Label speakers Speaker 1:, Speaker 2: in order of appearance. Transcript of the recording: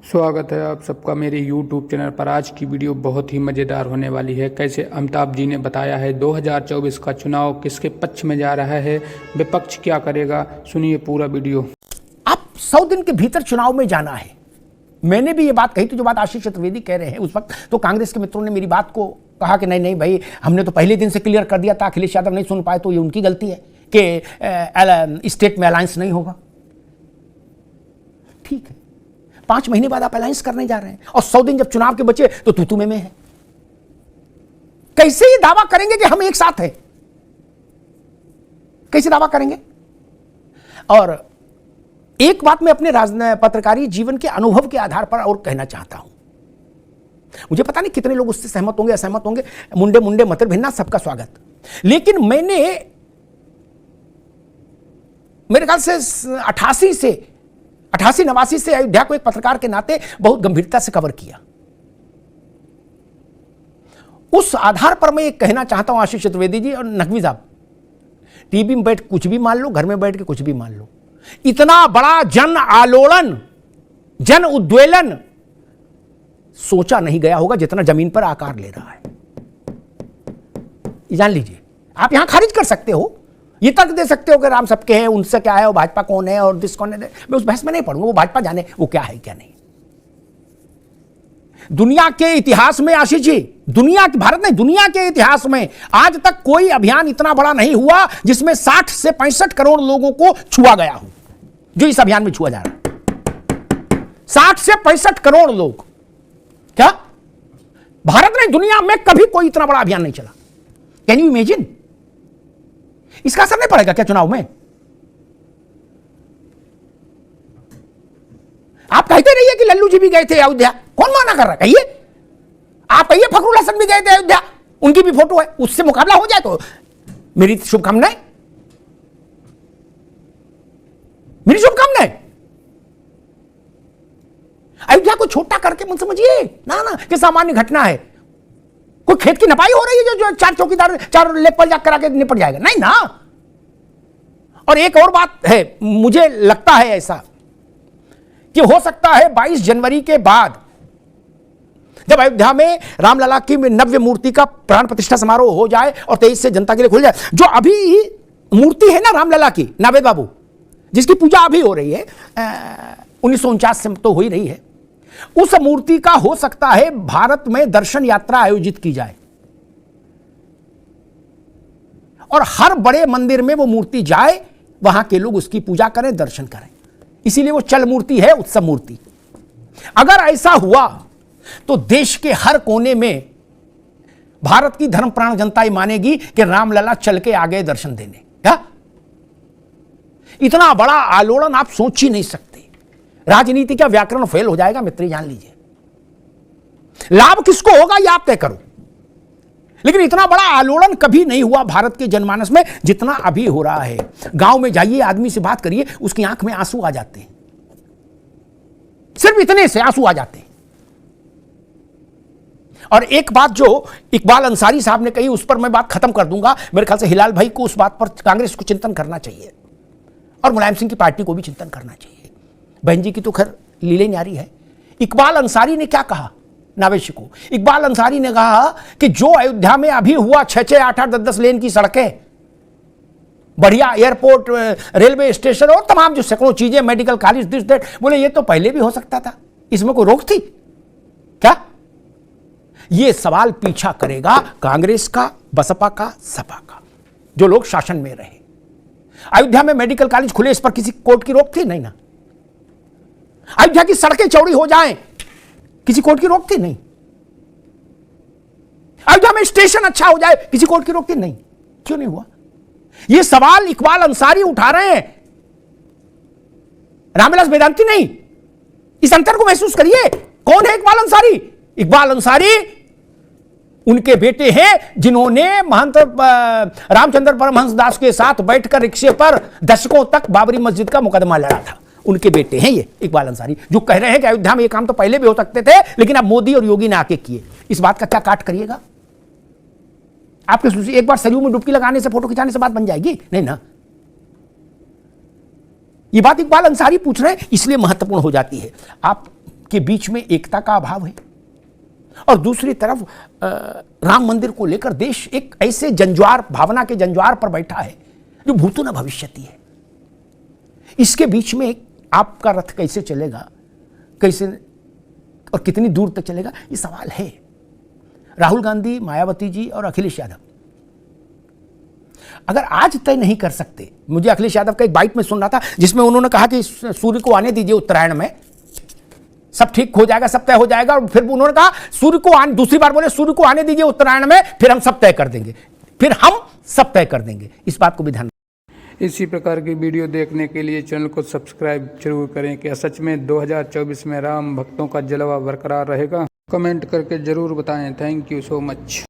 Speaker 1: स्वागत है आप सबका मेरे YouTube चैनल पर। आज की वीडियो बहुत ही मज़ेदार होने वाली है। कैसे अमिताभ जी ने बताया है 2024 का चुनाव किसके पक्ष में जा रहा है, विपक्ष क्या करेगा, सुनिए पूरा वीडियो।
Speaker 2: अब 100 दिन के भीतर चुनाव में जाना है। मैंने भी ये बात कही थी, जो बात आशीष चतुर्वेदी कह रहे हैं उस वक्त, तो कांग्रेस के मित्रों ने मेरी बात को कहा कि नहीं नहीं भाई, हमने तो पहले दिन से क्लियर कर दिया था, अखिलेश यादव नहीं सुन पाए तो ये उनकी गलती है कि स्टेट में अलायंस नहीं होगा। ठीक है, 5 महीने बाद आप अलायंस करने जा रहे हैं और 100 दिन जब चुनाव के बचे तो तू में है। कैसे ये दावा करेंगे कि हम एक साथ हैं? कैसे दावा करेंगे? और एक बात मैं अपने पत्रकारी जीवन के अनुभव के आधार पर और कहना चाहता हूं। मुझे पता नहीं कितने लोग उससे सहमत होंगे, असहमत होंगे, मुंडे मुंडे मतलब भिन्ना, सबका स्वागत। लेकिन मैंने मेरे ख्याल से 88-89 से अयोध्या को एक पत्रकार के नाते बहुत गंभीरता से कवर किया। उस आधार पर मैं ये कहना चाहता हूं आशीष चतुर्वेदी जी और नकवी साहब, टीवी में बैठ कुछ भी मान लो, घर में बैठ के कुछ भी मान लो, इतना बड़ा जन आलोड़न, जन उद्वेलन सोचा नहीं गया होगा जितना जमीन पर आकार ले रहा है। जान लीजिए, आप यहां खारिज कर सकते हो, ये तर्क दे सकते हो कि राम सबके हैं, उनसे क्या है, और भाजपा कौन है और दिस कौन है। मैं उस बहस में नहीं पढ़ूंगा, वो भाजपा जाने वो क्या है क्या नहीं। दुनिया के इतिहास में आशीष जी, भारत नहीं, दुनिया के इतिहास में आज तक कोई अभियान इतना बड़ा नहीं हुआ जिसमें 60 से 65 करोड़ लोगों को छुआ गया हो, जो इस अभियान में छुआ जा रहा है। 60 से 65 करोड़ लोग, क्या भारत नहीं, दुनिया में कभी कोई इतना बड़ा अभियान नहीं चला। Can you imagine? इसका असर नहीं पड़ेगा क्या चुनाव में? आप कहते रहिए कि लल्लू जी भी गए थे अयोध्या, कौन माना कर रहा है? कहिए, आप कहिए फखरुल हसन भी गए थे अयोध्या, उनकी भी फोटो है, उससे मुकाबला हो जाए तो मेरी शुभकामनाएं, मेरी शुभकामनाएं। अयोध्या को छोटा करके मत समझिए ना कि सामान्य घटना है, कोई खेत की नपाई हो रही है जो 4 चौकीदार 4 लेखपाल जाकर आके निपट जाएगा, नहीं ना। और एक और बात है, मुझे लगता है ऐसा कि हो सकता है 22 जनवरी के बाद जब अयोध्या में रामलला की नव्य मूर्ति का प्राण प्रतिष्ठा समारोह हो जाए और 23 से जनता के लिए खुल जाए, जो अभी मूर्ति है ना रामलला की, नावेद बाबू, जिसकी पूजा अभी हो रही है, 1949 से तो हो ही रही है, उस मूर्ति का हो सकता है भारत में दर्शन यात्रा आयोजित की जाए और हर बड़े मंदिर में वो मूर्ति जाए, वहां के लोग उसकी पूजा करें, दर्शन करें। इसीलिए वो चल मूर्ति है, उत्सव मूर्ति। अगर ऐसा हुआ तो देश के हर कोने में भारत की धर्मप्राण जनता ही मानेगी कि रामलला चल के आ गए दर्शन देने। क्या इतना बड़ा आलोड़न आप सोच ही नहीं सकते। राजनीति का व्याकरण फेल हो जाएगा मित्र, जान लीजिए। लाभ किसको होगा ये आप तय करो, लेकिन इतना बड़ा आलोड़न कभी नहीं हुआ भारत के जनमानस में जितना अभी हो रहा है। गांव में जाइए, आदमी से बात करिए, उसकी आंख में आंसू आ जाते हैं, सिर्फ इतने से आंसू आ जाते हैं। और एक बात जो इकबाल अंसारी साहब ने कही, उस पर मैं बात खत्म कर दूंगा। मेरे ख्याल से हिलाल भाई को उस बात पर, कांग्रेस को चिंतन करना चाहिए और मुलायम सिंह की पार्टी को भी चिंतन करना चाहिए। बहन जी की तो खैर लीले न्यारी है। इकबाल अंसारी ने क्या कहा नावेश को? इकबाल अंसारी ने कहा कि जो अयोध्या में अभी हुआ 6-6, 8-8, 10-10 लेन की सड़कें, बढ़िया एयरपोर्ट, रेलवे स्टेशन और तमाम जो सैकड़ों चीजें, मेडिकल कॉलेज, दिस दैट, बोले ये तो पहले भी हो सकता था, इसमें कोई रोक थी क्या? ये सवाल पीछा करेगा कांग्रेस का, बसपा का, सपा का, जो लोग शासन में रहे। अयोध्या में मेडिकल कॉलेज खुले, इस पर किसी कोर्ट की रोक थी? नहीं ना। अयोध्या की सड़कें चौड़ी हो जाएं, किसी कोर्ट की रोक थी? नहीं। अयोध्या में स्टेशन अच्छा हो जाए, किसी कोर्ट की रोक थी? नहीं। क्यों नहीं हुआ? यह सवाल इकबाल अंसारी उठा रहे हैं, रामविलास वेदांती नहीं। इस अंतर को महसूस करिए। कौन है इकबाल अंसारी? इकबाल अंसारी उनके बेटे हैं जिन्होंने महंत रामचंद्र परमहंस दास के साथ बैठकर रिक्शे पर दशकों तक बाबरी मस्जिद का मुकदमा लड़ा था। उनके बेटे हैं ये इकबाल अंसारी, जो कह रहे हैं कि अयोध्या में ये काम तो पहले भी हो सकते थे, लेकिन अब मोदी और योगी ने आके किए। इस बात का क्या काट करिएगा? आपके एक बार सरयू में डुबकी लगाने से, फोटो खिंचाने से बात बन जाएगी? नहीं ना। ये बात इकबाल अंसारी पूछ रहे हैं, इसलिए महत्वपूर्ण हो जाती है। आप के बीच में एकता का अभाव है, और दूसरी तरफ राम मंदिर को लेकर देश एक ऐसे जंज्वार, भावना के जंज्वार पर बैठा है जो भूतो न भविष्यति है। इसके बीच में आपका रथ कैसे चलेगा, कैसे और कितनी दूर तक चलेगा, ये सवाल है। राहुल गांधी, मायावती जी और अखिलेश यादव अगर आज तय नहीं कर सकते, मुझे अखिलेश यादव का एक बाइट में सुन रहा था जिसमें उन्होंने कहा कि सूर्य को आने दीजिए उत्तरायण में, सब ठीक हो जाएगा, सब तय हो जाएगा, और फिर उन्होंने कहा सूर्य को आने, दूसरी बार बोले सूर्य को आने दीजिए उत्तरायण में, फिर हम सब तय कर देंगे, फिर हम सब तय कर देंगे। इस बात को भी ध्यान।
Speaker 1: इसी प्रकार की वीडियो देखने के लिए चैनल को सब्सक्राइब जरूर करें। क्या सच में 2024 में राम भक्तों का जलवा बरकरार रहेगा? कमेंट करके जरूर बताएं। Thank you so much.